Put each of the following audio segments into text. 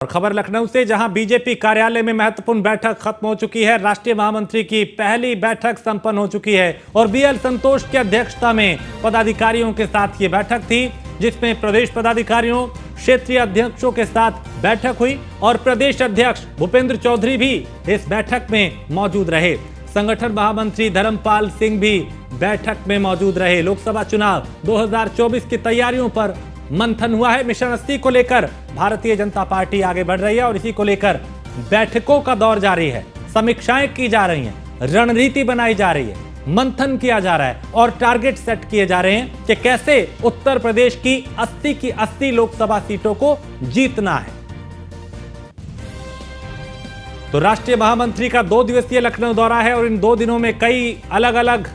और खबर लखनऊ से, जहां बीजेपी कार्यालय में महत्वपूर्ण बैठक खत्म हो चुकी है। राष्ट्रीय महामंत्री की पहली बैठक संपन्न हो चुकी है और बीएल संतोष की अध्यक्षता में पदाधिकारियों के साथ ये बैठक थी, जिसमें प्रदेश पदाधिकारियों, क्षेत्रीय अध्यक्षों के साथ बैठक हुई और प्रदेश अध्यक्ष भूपेंद्र चौधरी भी इस बैठक में मौजूद रहे। संगठन महामंत्री धर्मपाल सिंह भी बैठक में मौजूद रहे। लोकसभा चुनाव 2024 की तैयारियों पर मंथन हुआ है। मिशन 80 को लेकर भारतीय जनता पार्टी आगे बढ़ रही है और इसी को लेकर बैठकों का दौर जारी है। समीक्षाएं की जा रही हैं, रणनीति बनाई जा रही है, मंथन किया जा रहा है और टारगेट सेट किए जा रहे हैं कि कैसे उत्तर प्रदेश की 80 की 80 लोकसभा सीटों को जीतना है। तो राष्ट्रीय महामंत्री का 2 दिवसीय लखनऊ दौरा है और इन 2 दिनों में कई अलग अलग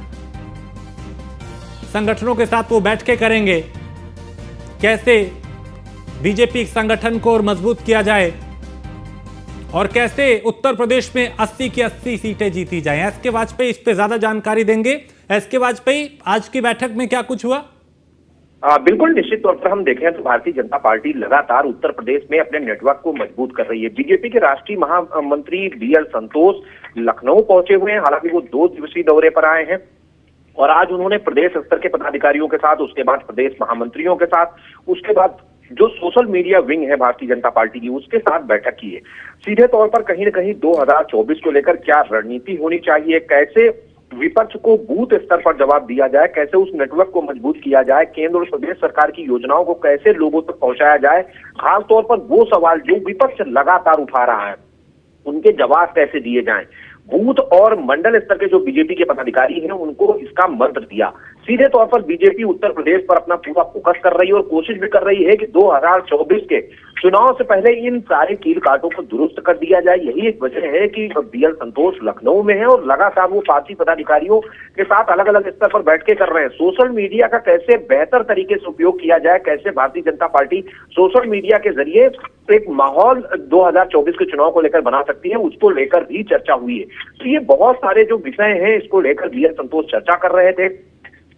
संगठनों के साथ वो बैठकें करेंगे। कैसे बीजेपी संगठन को और मजबूत किया जाए और कैसे उत्तर प्रदेश में 80 की 80 सीटें जीती जाएं। एसके वाजपेयी इस पे ज्यादा जानकारी देंगे। एसके वाजपेयी, आज की बैठक में क्या कुछ हुआ? बिल्कुल, निश्चित तौर पर हम देखें तो भारतीय जनता पार्टी लगातार उत्तर प्रदेश में अपने नेटवर्क को मजबूत कर रही है। बीजेपी के राष्ट्रीय महामंत्री बीएल संतोष लखनऊ पहुंचे हुए हैं। हालांकि वो 2 दिवसीय दौरे पर आए हैं और आज उन्होंने प्रदेश स्तर के पदाधिकारियों के साथ, उसके बाद प्रदेश महामंत्रियों के साथ, उसके बाद जो सोशल मीडिया विंग है भारतीय जनता पार्टी की, उसके साथ बैठक की है। सीधे तौर पर कहीं न कहीं 2024 को लेकर क्या रणनीति होनी चाहिए, कैसे विपक्ष को बूथ स्तर पर जवाब दिया जाए, कैसे उस नेटवर्क को मजबूत किया जाए, केंद्र और प्रदेश सरकार की योजनाओं को कैसे लोगों तक पहुंचाया जाए, खासतौर पर वो सवाल जो विपक्ष लगातार उठा रहा है, उनके जवाब कैसे दिए जाएं। बूथ और मंडल स्तर के जो बीजेपी के पदाधिकारी हैं, उनको इसका मंत्र दिया। सीधे तौर पर बीजेपी उत्तर प्रदेश पर अपना पूरा फोकस कर रही है और कोशिश भी कर रही है कि 2024 के चुनाव से पहले इन सारे कील कांटों को दुरुस्त कर दिया जाए। यही एक वजह है कि बीएल संतोष लखनऊ में है और लगातार वो पार्टी पदाधिकारियों के साथ अलग अलग स्तर पर बैठकें कर रहे हैं। सोशल मीडिया का कैसे बेहतर तरीके से उपयोग किया जाए, कैसे Bharatiya Janata party social media के जरिए एक माहौल 2024 के चुनाव को लेकर बना सकती है, उसको लेकर भी चर्चा हुई है। तो ये बहुत सारे जो विषय हैं, इसको लेकर बीएल संतोष चर्चा कर रहे थे,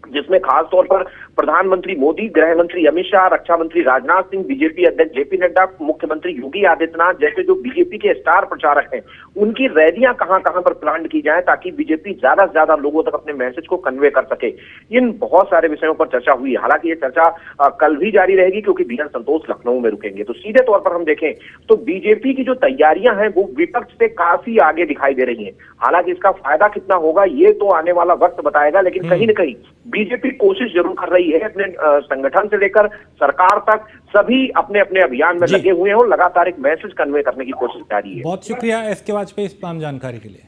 जिसमें खास तौर पर प्रधानमंत्री मोदी, गृह मंत्री अमित शाह, रक्षा मंत्री राजनाथ सिंह, बीजेपी अध्यक्ष जेपी नड्डा, मुख्यमंत्री योगी आदित्यनाथ जैसे जो बीजेपी के स्टार प्रचारक हैं, उनकी रैलियां कहां कहां पर प्लान की जाए ताकि बीजेपी ज्यादा से ज्यादा लोगों तक अपने मैसेज को कन्वे कर सके। इन बहुत सारे विषयों पर चर्चा हुई। हालांकि ये चर्चा कल भी जारी रहेगी क्योंकि बीएल संतोष लखनऊ में रुकेंगे। तो सीधे तौर पर हम देखें तो बीजेपी की जो तैयारियां हैं वो विपक्ष से काफी आगे दिखाई दे रही है। हालांकि इसका फायदा कितना होगा ये तो आने वाला वक्त बताएगा, लेकिन कहीं न कहीं बीजेपी कोशिश जरूर कर रही है। अपने संगठन से लेकर सरकार तक सभी अपने अपने अभियान में लगे हुए हैं और लगातार एक मैसेज कन्वे करने की कोशिश जारी है। बहुत शुक्रिया एसके वाजपेयी इस तमाम जानकारी के लिए।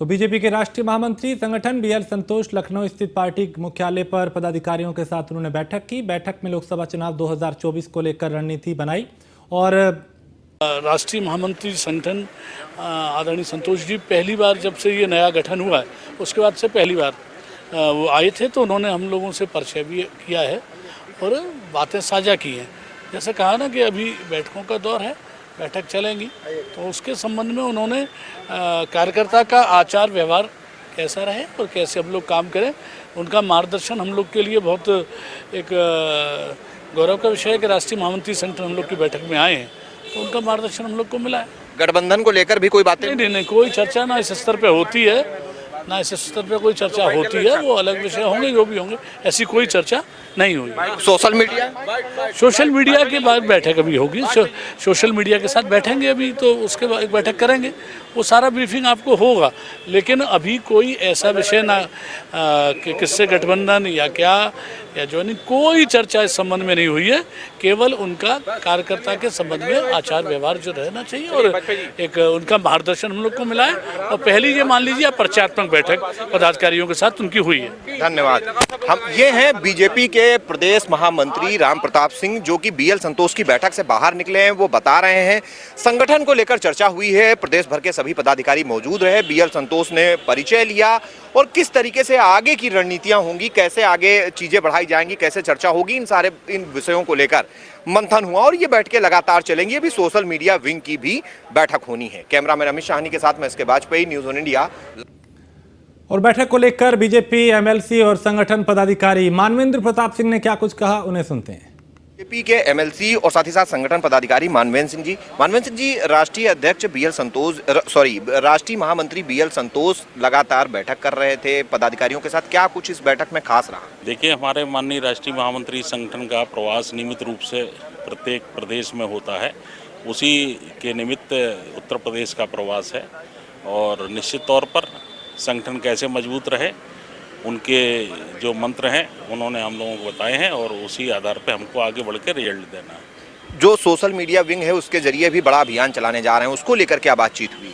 तो बीजेपी के राष्ट्रीय महामंत्री संगठन बीएल संतोष लखनऊ स्थित पार्टी मुख्यालय पर पदाधिकारियों के साथ उन्होंने बैठक की। बैठक में लोकसभा चुनाव 2024 को लेकर रणनीति बनाई और राष्ट्रीय महामंत्री संगठन आदरणीय संतोष जी पहली बार जब से ये नया गठन हुआ है उसके बाद से पहली बार वो आए थे, तो उन्होंने हम लोगों से परिचय भी किया है और बातें साझा की हैं। जैसे कहा ना कि अभी बैठकों का दौर है, बैठक चलेंगी, तो उसके संबंध में उन्होंने कार्यकर्ता का आचार व्यवहार कैसा रहे और कैसे हम लोग काम करें, उनका मार्गदर्शन हम लोग के लिए बहुत एक गौरव का विषय है कि राष्ट्रीय महामंत्री संगठन हम लोग की बैठक में आए हैं, तो उनका मार्गदर्शन हम लोग को मिला है। गठबंधन को लेकर भी कोई बातें नहीं, कोई चर्चा ना इस स्तर पे होती है, ना इस स्तर पे कोई चर्चा होती है। वो अलग विषय होंगे जो भी होंगे, ऐसी कोई चर्चा नहीं हुई। सोशल मीडिया के बाद बैठक अभी होगी, सोशल मीडिया के साथ बैठेंगे अभी, तो उसके बाद एक बैठक करेंगे, वो सारा ब्रीफिंग आपको होगा। लेकिन अभी कोई ऐसा विषय ना कि किससे गठबंधन या क्या या ज्वाइनिंग, कोई चर्चा इस संबंध में नहीं हुई है। केवल उनका कार्यकर्ता के संबंध में आचार व्यवहार जो रहना चाहिए और एक उनका मार्गदर्शन हम लोग को मिला है। और पहली ये मान लीजिए परिचयात्मक बैठक पदाधिकारियों के साथ उनकी हुई है। धन्यवाद। हम ये हैं बीजेपी के प्रदेश महामंत्री राम प्रताप सिंह, जो कि बीएल संतोष की बैठक से बाहर निकले हैं। वो बता रहे हैं संगठन को लेकर चर्चा हुई है, प्रदेश भर के सभी पदाधिकारी मौजूद रहे, बीएल संतोष ने परिचय लिया और किस तरीके से आगे की रणनीतियां होंगी, कैसे आगे चीजें बढ़ाई जाएंगी, कैसे चर्चा होगी, इन विषयों को लेकर मंथन हुआ और ये बैठकें लगातार चलेंगी। अभी सोशल मीडिया विंग की भी बैठक होनी है। कैमरामैन अमित शाहनी के साथ मैं S K Vajpayee, news on India. और बैठक को लेकर बीजेपी एमएलसी और संगठन पदाधिकारी मानवेंद्र प्रताप सिंह ने क्या कुछ कहा, उन्हें सुनते हैं। बीजेपी के एमएलसी और साथ ही साथ संगठन पदाधिकारी मानवेंद्र सिंह जी राष्ट्रीय अध्यक्ष राष्ट्रीय महामंत्री बीएल संतोष लगातार बैठक कर रहे थे पदाधिकारियों के साथ, क्या कुछ इस बैठक में खास रहा? देखिए, हमारे माननीय राष्ट्रीय महामंत्री संगठन का प्रवास नियमित रूप से प्रत्येक प्रदेश में होता है, उसी के निमित्त उत्तर प्रदेश का प्रवास है और निश्चित तौर पर संगठन कैसे मजबूत रहे उनके जो मंत्र हैं उन्होंने हम लोगों को बताए हैं और उसी आधार पर हमको आगे बढ़ के रिजल्ट देना है। जो सोशल मीडिया विंग है उसके जरिए भी बड़ा अभियान चलाने जा रहे हैं, उसको लेकर क्या बातचीत हुई?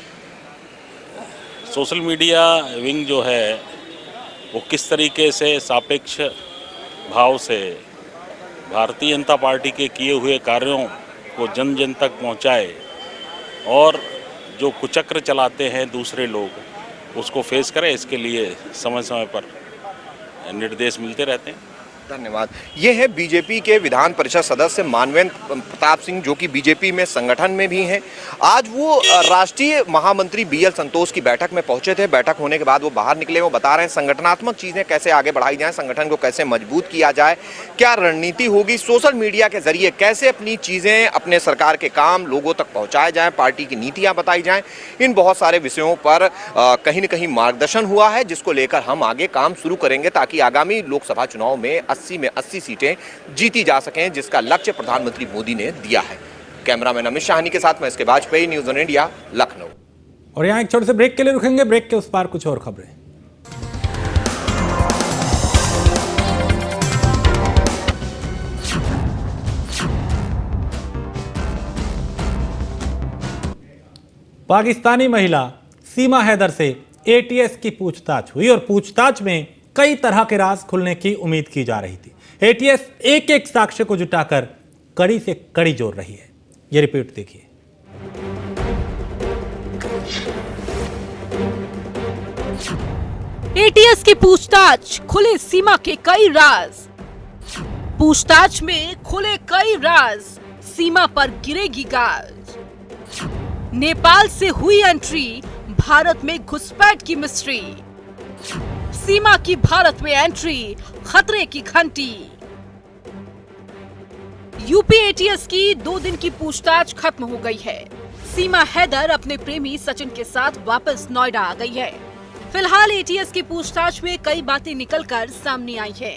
सोशल मीडिया विंग जो है वो किस तरीके से सापेक्ष भाव से भारतीय जनता पार्टी के किए हुए कार्यों को जन जन तक पहुंचाए और जो कुचक्र चलाते हैं दूसरे लोग उसको फेस करें, इसके लिए समय समय पर निर्देश मिलते रहते हैं। धन्यवाद। ये है बीजेपी के विधान परिषद सदस्य मानवेंद्र प्रताप सिंह, जो कि बीजेपी में संगठन में भी हैं। आज वो राष्ट्रीय महामंत्री बीएल संतोष की बैठक में पहुंचे थे। बैठक होने के बाद वो बाहर निकले, वो बता रहे हैं संगठनात्मक चीजें कैसे आगे बढ़ाई जाएं, संगठन को कैसे मजबूत किया जाए, क्या रणनीति होगी, सोशल मीडिया के जरिए कैसे अपनी चीजें, अपने सरकार के काम लोगों तक पहुंचाए जाएं, पार्टी की नीतियां बताई जाएं। इन बहुत सारे विषयों पर कहीं न कहीं मार्गदर्शन हुआ है, जिसको लेकर हम आगे काम शुरू करेंगे ताकि आगामी लोकसभा चुनाव में 80 में 80 सीटें जीती जा सकें, जिसका लक्ष्य प्रधानमंत्री मोदी ने दिया है। कैमरामैन अमित शाहनी के साथ मैं इसके Vajpayee, news on India, Lucknow. और यहाँ एक छोटे से ब्रेक के लिए रुकेंगे, ब्रेक के उस पार कुछ और खबरें। पाकिस्तानी महिला सीमा हैदर से एटीएस की पूछताछ हुई और पूछताछ में कई तरह के राज खुलने की उम्मीद की जा रही थी। एटीएस एक एक साक्ष्य को जुटाकर कड़ी से कड़ी जोड़ रही है। यह रिपोर्ट देखिए। एटीएस की पूछताछ, खुले सीमा के कई राज। पूछताछ में खुले कई राज, सीमा पर गिरेगी गाज। नेपाल से हुई एंट्री, भारत में घुसपैठ की मिस्ट्री। सीमा की भारत में एंट्री, खतरे की घंटी। यूपी एटीएस की 2 दिन की पूछताछ खत्म हो गई है। सीमा हैदर अपने प्रेमी सचिन के साथ वापस नोएडा आ गई है। फिलहाल एटीएस की पूछताछ में कई बातें निकलकर सामने आई है।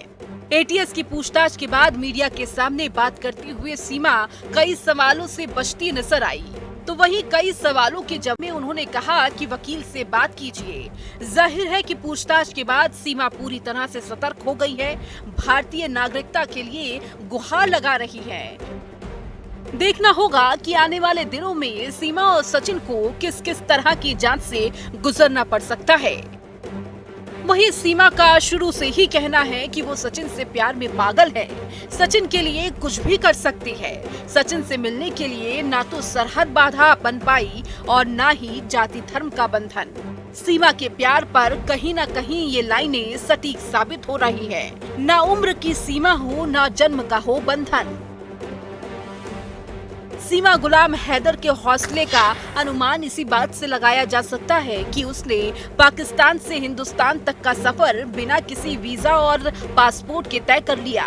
एटीएस की पूछताछ के बाद मीडिया के सामने बात करते हुए सीमा कई सवालों से बचती नजर आई, तो वहीं कई सवालों के जवाब में उन्होंने कहा कि वकील से बात कीजिए। जाहिर है कि पूछताछ के बाद सीमा पूरी तरह से सतर्क हो गई है, भारतीय नागरिकता के लिए गुहार लगा रही है। देखना होगा कि आने वाले दिनों में सीमा और सचिन को किस किस तरह की जांच से गुजरना पड़ सकता है। वहीं सीमा का शुरू से ही कहना है कि वो सचिन से प्यार में पागल है, सचिन के लिए कुछ भी कर सकती है। सचिन से मिलने के लिए ना तो सरहद बाधा बन पाई और ना ही जाति धर्म का बंधन। सीमा के प्यार पर कहीं ना कहीं ये लाइनें सटीक साबित हो रही है। ना उम्र की सीमा हो, ना जन्म का हो बंधन। सीमा गुलाम हैदर के हौसले का अनुमान इसी बात से लगाया जा सकता है कि उसने पाकिस्तान से हिंदुस्तान तक का सफर बिना किसी वीजा और पासपोर्ट के तय कर लिया।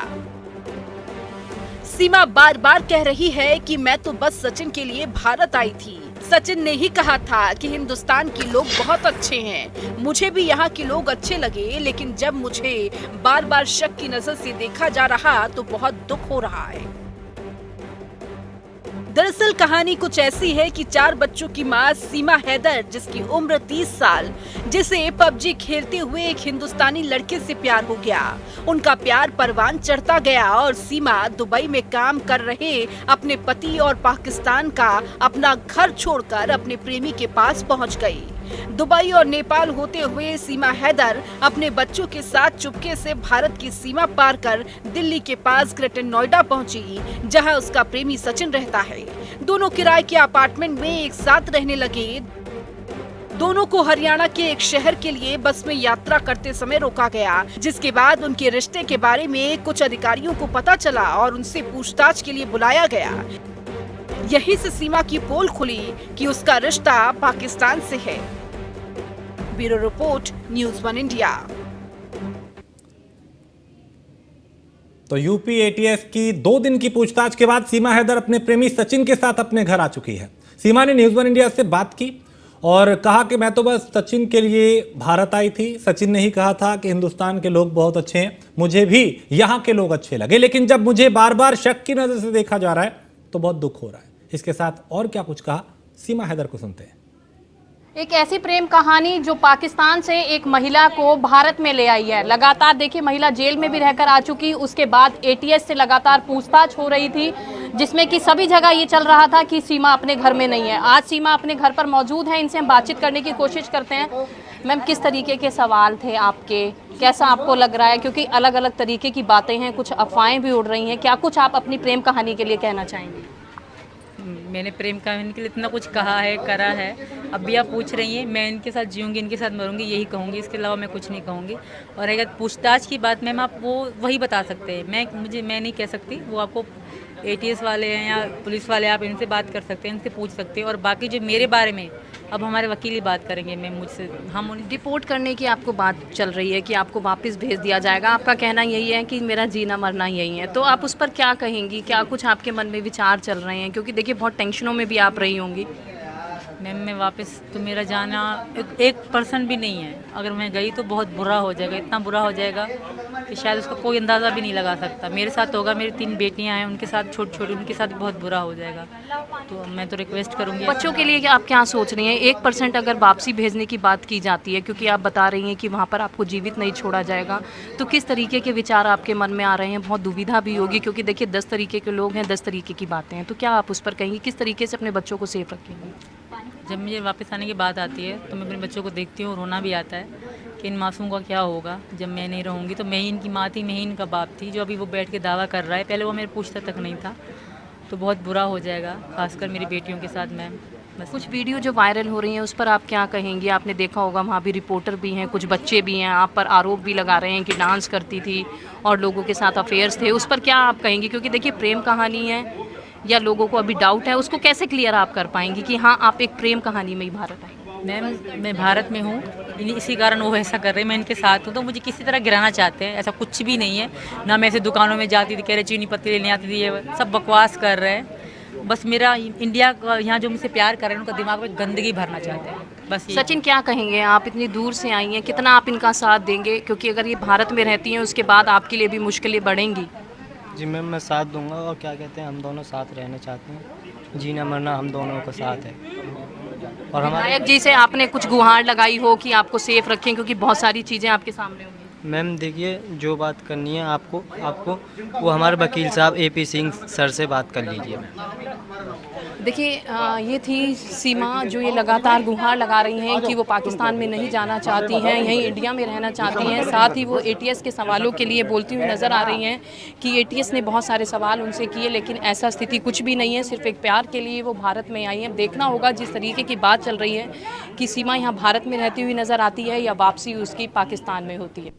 सीमा बार बार कह रही है कि मैं तो बस सचिन के लिए भारत आई थी। सचिन ने ही कहा था कि हिंदुस्तान के लोग बहुत अच्छे हैं, मुझे भी यहाँ के लोग अच्छे लगे, लेकिन जब मुझे बार बार शक की नजर से देखा जा रहा तो बहुत दुख हो रहा है। दरअसल कहानी कुछ ऐसी है कि 4 बच्चों की मां सीमा हैदर, जिसकी उम्र 30 साल, जिसे पबजी खेलते हुए एक हिंदुस्तानी लड़के से प्यार हो गया। उनका प्यार परवान चढ़ता गया और सीमा दुबई में काम कर रहे अपने पति और पाकिस्तान का अपना घर छोड़कर अपने प्रेमी के पास पहुंच गई। दुबई और नेपाल होते हुए सीमा हैदर अपने बच्चों के साथ चुपके से भारत की सीमा पार कर दिल्ली के पास ग्रेटर नोएडा पहुंची, जहां उसका प्रेमी सचिन रहता है। दोनों किराए के अपार्टमेंट में एक साथ रहने लगे। दोनों को हरियाणा के एक शहर के लिए बस में यात्रा करते समय रोका गया, जिसके बाद उनके रिश्ते के बारे में कुछ अधिकारियों को पता चला और उनसे पूछताछ के लिए बुलाया गया। यहीं से सीमा की पोल खुली कि उसका रिश्ता पाकिस्तान से है। Bureau report, news 1 India. तो यूपी एटीएस की 2 दिन की पूछताछ के बाद सीमा हैदर अपने प्रेमी सचिन के साथ अपने घर आ चुकी है। सीमा ने न्यूज़ 1 इंडिया से बात की और कहा कि मैं तो बस सचिन के लिए भारत आई थी। सचिन ने ही कहा था कि हिंदुस्तान के लोग बहुत अच्छे हैं, मुझे भी यहाँ के लोग अच्छे लगे, लेकिन जब मुझे बार बार शक की नजर से देखा जा रहा है तो बहुत दुख हो रहा है। इसके साथ और क्या कुछ कहा, सीमा हैदर को सुनते हैं। एक ऐसी प्रेम कहानी जो पाकिस्तान से एक महिला को भारत में ले आई है। लगातार देखिए, महिला जेल में भी रहकर आ चुकी, उसके बाद एटीएस से लगातार पूछताछ हो रही थी, जिसमें कि सभी जगह ये चल रहा था कि सीमा अपने घर में नहीं है। आज सीमा अपने घर पर मौजूद है, इनसे हम बातचीत करने की कोशिश करते हैं। मैम, किस तरीके के सवाल थे आपके, कैसा आपको लग रहा है, क्योंकि अलग अलग तरीके की बातें हैं, कुछ अफवाहें भी उड़ रही हैं, क्या कुछ आप अपनी प्रेम कहानी के लिए कहना चाहेंगे? मैंने प्रेम कहानी के लिए इतना कुछ कहा है, करा है, अब भी आप पूछ रही हैं। मैं इनके साथ जीऊँगी, इनके साथ मरूंगी, यही कहूँगी, इसके अलावा मैं कुछ नहीं कहूँगी। और अगर पूछताछ की बात, मैम आप वो वही बता सकते हैं, मैं नहीं कह सकती। वो आपको एटीएस वाले हैं या पुलिस वाले, आप इनसे बात कर सकते हैं, इनसे पूछ सकते हैं। और बाकी जो मेरे बारे में अब हमारे वकील ही बात करेंगे। मैं मुझसे हम डिपोर्ट करने की आपको बात चल रही है कि आपको वापस भेज दिया जाएगा, आपका कहना यही है कि मेरा जीना मरना यही है, तो आप उस पर क्या कहेंगी? क्या कुछ आपके मन में विचार चल रहे हैं, क्योंकि देखिए बहुत टेंशनों में भी आप रही होंगी। मैम मैं वापस तो मेरा जाना 1% भी नहीं है। अगर मैं गई तो बहुत बुरा हो जाएगा, इतना बुरा हो जाएगा कि शायद उसका कोई अंदाज़ा भी नहीं लगा सकता। मेरे साथ होगा, मेरी 3 बेटियां हैं, उनके साथ छोटी उनके साथ बहुत बुरा हो जाएगा। तो मैं तो रिक्वेस्ट करूँगी बच्चों के लिए आप क्या सोच रही हैं? 1% अगर वापसी भेजने की बात की जाती है, क्योंकि आप बता रही हैं कि वहाँ पर आपको जीवित नहीं छोड़ा जाएगा, तो किस तरीके के विचार आपके मन में आ रहे हैं? बहुत दुविधा भी होगी, क्योंकि देखिए 10 तरीके के लोग हैं, 10 तरीके की बातें हैं, तो क्या आप उस पर कहेंगी? किस तरीके से अपने बच्चों को सेफ रखेंगे? जब मुझे वापस आने की बात आती है तो मैं अपने बच्चों को देखती हूँ, रोना भी आता है कि इन मासूम का क्या होगा जब मैं नहीं रहूँगी। तो मैं ही इनकी माँ थी, मैं ही इनका बाप थी। जो अभी वो बैठ के दावा कर रहा है, पहले वो मेरे पूछता तक नहीं था, तो बहुत बुरा हो जाएगा, खासकर मेरी बेटियों के साथ। मैम बस कुछ वीडियो जो वायरल हो रही हैं उस पर आप क्या कहेंगी? आपने देखा होगा वहाँ भी रिपोर्टर भी हैं, कुछ बच्चे भी हैं, आप पर आरोप भी लगा रहे हैं कि डांस करती थी और लोगों के साथ अफेयर्स थे, उस पर क्या आप कहेंगी? क्योंकि देखिए प्रेम कहानी है या लोगों को अभी डाउट है, उसको कैसे क्लियर आप कर पाएंगी कि हाँ आप एक प्रेम कहानी में ही भारत आए? मैम मैं भारत में हूँ, इसी कारण वो ऐसा कर रहे हैं, मैं इनके साथ हूँ। तो मुझे किसी तरह गिराना चाहते हैं, ऐसा कुछ भी नहीं है। ना मैं ऐसे दुकानों में जाती थी, कह रहे चीनी पत्ती लेने आती थी, ये सब बकवास कर रहे हैं। बस मेरा इंडिया यहाँ जो मुझसे प्यार कर रहे हैं, उनका दिमाग में गंदगी भरना चाहते हैं बस। सचिन क्या कहेंगे? आप इतनी दूर से आई हैं, कितना आप इनका साथ देंगे? क्योंकि अगर ये भारत में रहती हैं उसके बाद आपके लिए भी मुश्किलें बढ़ेंगी। जी मैम, मैं साथ दूंगा, और क्या कहते हैं, हम दोनों साथ रहना चाहते हैं, जीना मरना हम दोनों का साथ है। और हमारे विधायक जी से आपने कुछ गुहार लगाई हो कि आपको सेफ रखें, क्योंकि बहुत सारी चीज़ें आपके सामने होंगी। मैम देखिए, जो बात करनी है आपको वो हमारे वकील साहब AP सिंह सर से बात कर लीजिए। देखिए ये थी सीमा, जो ये लगातार गुहार लगा रही हैं कि वो पाकिस्तान में नहीं जाना चाहती हैं, यहीं इंडिया में रहना चाहती हैं। साथ ही वो एटीएस के सवालों के लिए बोलती हुई नज़र आ रही हैं कि एटीएस ने बहुत सारे सवाल उनसे किए, लेकिन ऐसा स्थिति कुछ भी नहीं है, सिर्फ एक प्यार के लिए वो भारत में आई हैं। देखना होगा जिस तरीके की बात चल रही है कि सीमा यहाँ भारत में रहती हुई नज़र आती है या वापसी उसकी पाकिस्तान में होती है।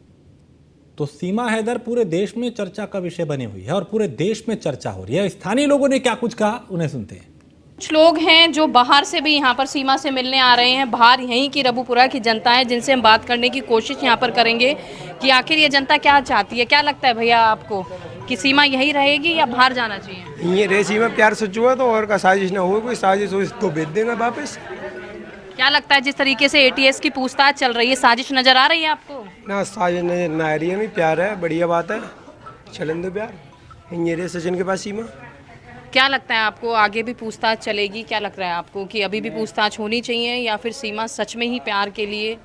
तो सीमा हैदर पूरे देश में चर्चा का विषय बनी हुई है और पूरे देश में चर्चा हो रही है। स्थानीय लोगों ने क्या कुछ कहा, उन्हें सुनते हैं। कुछ लोग हैं जो बाहर से भी यहाँ पर सीमा से मिलने आ रहे हैं। बाहर यहीं की रबुपुरा की जनता है, जिनसे हम बात करने की कोशिश यहाँ पर करेंगे कि आखिर ये जनता क्या चाहती है। क्या लगता है भैया आपको कि सीमा यहीं रहेगी या बाहर जाना चाहिए? ये रे सीमा प्यार सच हुआ तो और का साजिश ना हो, कोई साजिश हो तो भेज देना वापस। क्या लगता है जिस तरीके से एटीएस की पूछताछ चल रही है, साजिश नजर आ रही है आपको? ना साजिश नजर ना आ रही है, प्यार है, बढ़िया बात है, चलन दो प्यार। ये रे सचिन के पास सीमा। क्या लगता है आपको आगे भी पूछताछ चलेगी? क्या लग रहा है आपको कि अभी भी पूछताछ होनी चाहिए या फिर सीमा सच में ही प्यार के लिए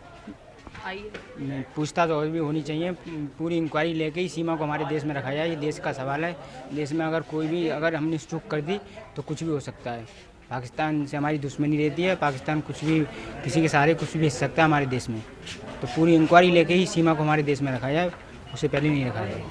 आई है? पूछताछ और भी होनी चाहिए, पूरी इंक्वायरी लेके ही सीमा को हमारे देश में रखा जाए। ये देश का सवाल है, देश में अगर कोई भी अगर हमने चूक कर दी तो कुछ भी हो सकता है। पाकिस्तान से हमारी दुश्मनी रहती है, पाकिस्तान कुछ भी किसी के सहारे कुछ भी भेज सकता है हमारे देश में। तो पूरी इंक्वायरी लेके ही सीमा को हमारे देश में रखा जाए, उससे पहले नहीं रखा जाए।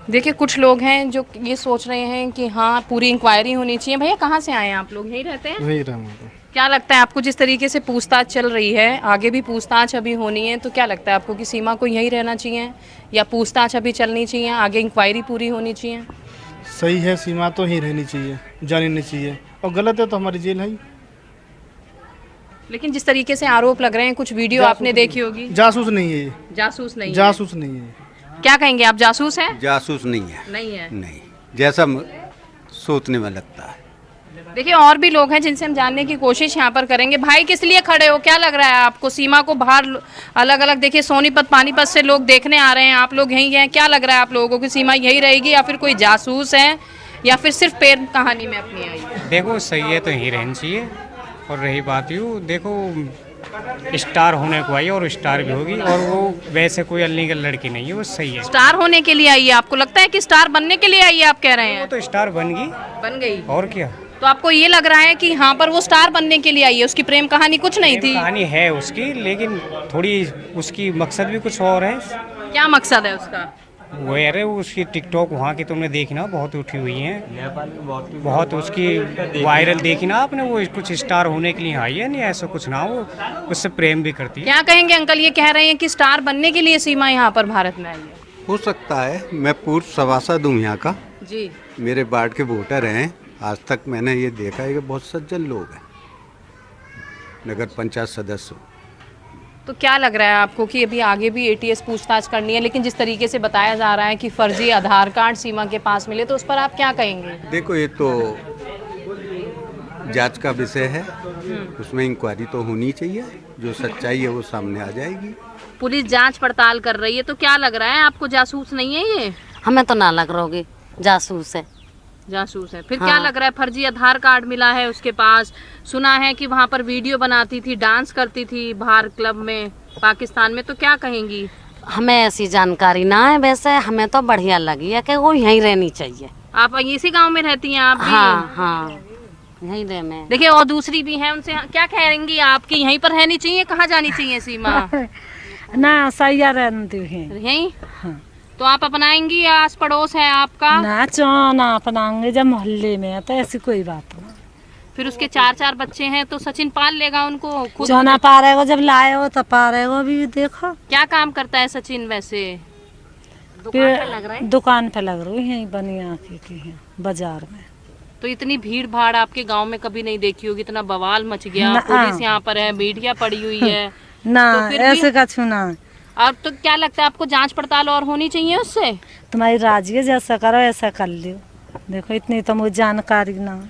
देखिए कुछ लोग हैं जो ये सोच रहे हैं कि हाँ पूरी इंक्वायरी होनी चाहिए। भैया कहाँ से आए हैं आप लोग? यहीं रहते हैं? वही रहूँगा। क्या लगता है आपको जिस तरीके से पूछताछ चल रही है, आगे भी पूछताछ अभी होनी है, तो क्या लगता है आपको कि सीमा को यहीं रहना चाहिए या पूछताछ अभी चलनी चाहिए, आगे इंक्वायरी पूरी होनी चाहिए? सही है, सीमा तो ही रहनी चाहिए, जानी नहीं चाहिए, और गलत है तो हमारी जेल है। लेकिन जिस तरीके से आरोप लग रहे हैं, कुछ वीडियो आपने देखी होगी। जासूस नहीं है ये, जासूस नहीं, जासूस नहीं है। क्या कहेंगे आप, जासूस हैं? जासूस नहीं है, नहीं है। नहीं, जैसा सोचने में लगता है। देखिए और भी लोग हैं जिनसे हम जानने की कोशिश यहाँ पर करेंगे। भाई किस लिए खड़े हो, क्या लग रहा है आपको? सीमा को बाहर अलग अलग देखिए सोनीपत पानीपत से लोग देखने आ रहे हैं, आप लोग यहीं हैं, क्या लग रहा है आप लोगों की सीमा यही रहेगी या फिर कोई जासूस है या फिर सिर्फ प्रेम कहानी में अपनी आई है? देखो सही है तो यहीं रहनी चाहिए। और रही बात यूँ देखो स्टार होने को आई है और स्टार भी होगी, और वो वैसे कोई अलीगल लड़की नहीं है, वो सही है। स्टार होने के लिए आई है? आपको लगता है कि स्टार बनने के लिए आई है, आप कह रहे हैं? वो तो स्टार बन गई और क्या। तो आपको ये लग रहा है कि यहाँ पर वो स्टार बनने के लिए आई है, उसकी प्रेम कहानी कुछ नहीं थी? कहानी है उसकी, लेकिन थोड़ी उसकी मकसद भी कुछ और है। क्या मकसद है उसका? वो अरे उसकी टिकटॉक वहाँ की तुमने देखी ना, बहुत उठी हुई है, बहुत उसकी वायरल देखी ना आपने। वो कुछ स्टार होने के लिए आई है, नहीं ऐसा कुछ ना, वो उससे प्रेम भी करती है। क्या कहेंगे अंकल, ये कह रहे हैं कि स्टार बनने के लिए सीमा यहाँ पर भारत में आई है? हो सकता है, मैं पूर्व सभासद हूँ यहाँ का जी। मेरे वार्ड के वोटर हैं। आज तक मैंने ये देखा है कि बहुत सज्जन लोग हैं, नगर पंचायत सदस्य। तो क्या लग रहा है आपको कि अभी आगे भी एटीएस पूछताछ करनी है, लेकिन जिस तरीके से बताया जा रहा है कि फर्जी आधार कार्ड सीमा के पास मिले, तो उस पर आप क्या कहेंगे? देखो ये तो जांच का विषय है, उसमें इंक्वायरी तो होनी चाहिए, जो सच्चाई है वो सामने आ जाएगी। पुलिस जांच पड़ताल कर रही है, तो क्या लग रहा है आपको, जासूस नहीं है ये? हमें तो ना लग रहा होगी, जासूस है। जासूस है। फिर हाँ। क्या लग रहा है, फर्जी आधार कार्ड मिला है उसके पास, सुना है कि वहाँ पर वीडियो बनाती थी, डांस करती थी बाहर क्लब में पाकिस्तान में, तो क्या कहेंगी? हमें ऐसी जानकारी ना है, वैसे हमें तो बढ़िया लगी है कि वो यहीं रहनी चाहिए। आप इसी गांव में रहती हैं आप भी? हाँ हाँ, यहीं रहने। देखिए और दूसरी भी है, उनसे क्या कहेंगी आपकी, यहीं पर रहनी चाहिए, कहाँ जानी चाहिए सीमा? ना सही रहती यहीं। तो आप अपनाएंगी या आस पड़ोस है आपका? ना अपनाएंगे, जब मोहल्ले में है तो ऐसी कोई बात नहीं। फिर उसके 4 बच्चे हैं, तो सचिन पाल लेगा उनको खुद? चौना पा रहे हो, जब लाए हो तो पा रहे हो भी। देखो क्या काम करता है सचिन वैसे? दुकान पे लग रहा है, यहीं बनिया की है बाजार में। तो इतनी भीड़ भाड़ आपके गांव में कभी नहीं देखी होगी, इतना बवाल मच गया, पुलिस यहाँ पर है, मीडिया पड़ी हुई है ना, तो फिर ऐसे का छूना। अब तो क्या लगता है आपको, जांच पड़ताल और होनी चाहिए उससे? तुम्हारी राजी है, जैसा करो ऐसा कर लियो। देखो इतनी तो मुझे जानकारी ना।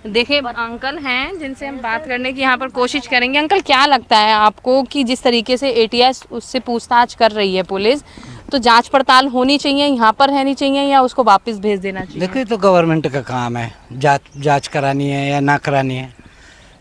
देखिए अंकल हैं जिनसे हम बात करने की यहाँ पर कोशिश करेंगे। अंकल क्या लगता है आपको कि जिस तरीके से एटीएस उससे पूछताछ कर रही है पुलिस, तो जांच पड़ताल होनी चाहिए, यहाँ पर रहनी चाहिए या उसको वापस भेज देना चाहिए? देखो ये तो गवर्नमेंट का काम है, जांच करानी है या ना करानी है,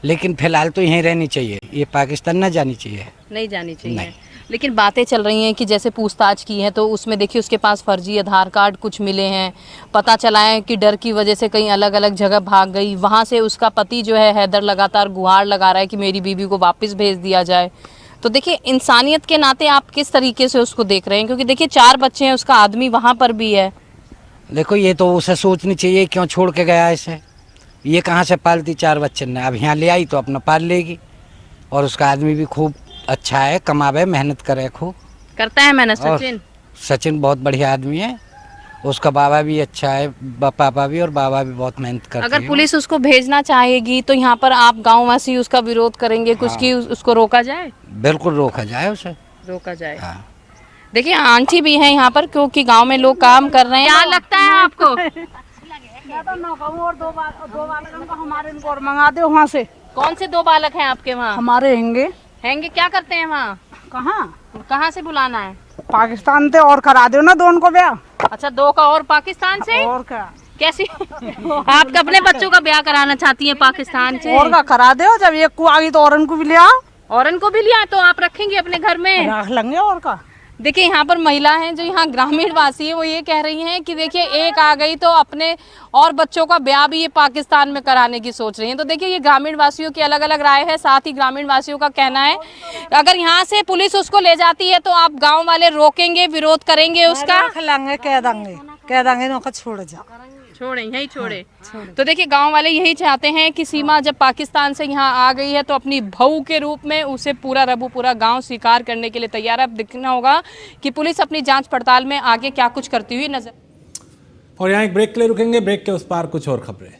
लेकिन फिलहाल तो यहीं रहनी चाहिए, ये पाकिस्तान ना जानी चाहिए। नहीं जानी चाहिए। लेकिन बातें चल रही हैं कि जैसे पूछताछ की है तो उसमें देखिए उसके पास फर्जी आधार कार्ड कुछ मिले हैं, पता चला है कि डर की वजह से कहीं अलग अलग जगह भाग गई, वहाँ से उसका पति जो है हैदर लगातार गुहार लगा रहा है कि मेरी बीवी को वापस भेज दिया जाए। तो देखिए इंसानियत के नाते आप किस तरीके से उसको देख रहे हैं, क्योंकि देखिए 4 बच्चे हैं, उसका आदमी वहाँ पर भी है। देखो ये तो उसे सोचनी चाहिए क्यों छोड़ के गया इसे, ये कहाँ से पालती 4 बच्चे ने, अब यहाँ ले आई तो अपना पाल लेगी। और उसका आदमी भी खूब अच्छा है, कमावे मेहनत करे, खूब करता है मेहनत सचिन। सचिन बहुत बढ़िया आदमी है, उसका बाबा भी अच्छा है, पापा भी और बाबा भी बहुत मेहनत करते हैं। अगर पुलिस उसको भेजना चाहेगी तो यहाँ पर आप गांववासी उसका विरोध करेंगे कुछ कि उसको रोका जाए? बिल्कुल रोका जाए, उसे रोका जाए। हाँ। देखिए आंटी भी है यहाँ पर, क्योंकि गांव में लोग काम कर रहे हैं। क्या लगता है आपको? और 2 बालक हमारे इनको और मंगा दो वहाँ से। कौन से 2 बालक हैं आपके वहाँ? हमारे हैंगे क्या करते हैं वहाँ? कहाँ से बुलाना है? पाकिस्तान से, और करा दो ना 2 को ब्याह। अच्छा 2 का और पाकिस्तान से? और क्या कैसी आप अपने बच्चों का ब्याह कराना चाहती हैं पाकिस्तान से? और का करा दो, जब एक को आ गई तो औरन को भी ले आओ। औरन को भी लिया तो आप रखेंगे अपने घर में? रख लेंगे और का। देखिए यहाँ पर महिला हैं जो यहाँ ग्रामीण वासी है, वो ये कह रही हैं कि देखिए एक आ गई तो अपने और बच्चों का ब्याह भी ये पाकिस्तान में कराने की सोच रही हैं। तो देखिए ये ग्रामीण वासियों की अलग अलग राय है। साथ ही ग्रामीण वासियों का कहना है अगर यहाँ से पुलिस उसको ले जाती है तो आप गाँव वाले रोकेंगे, विरोध करेंगे उसका? रख लेंगे, कह देंगे नौका छोड़ जा, छोड़े यही छोड़े। तो देखिए गांव वाले यही चाहते हैं कि सीमा जब पाकिस्तान से यहाँ आ गई है तो अपनी बहू के रूप में उसे पूरा गांव स्वीकार करने के लिए तैयार है। अब देखना होगा कि पुलिस अपनी जांच पड़ताल में आगे क्या कुछ करती हुई नजर। और यहाँ एक ब्रेक के लिए रुकेंगे, ब्रेक के उस पार कुछ और खबरें।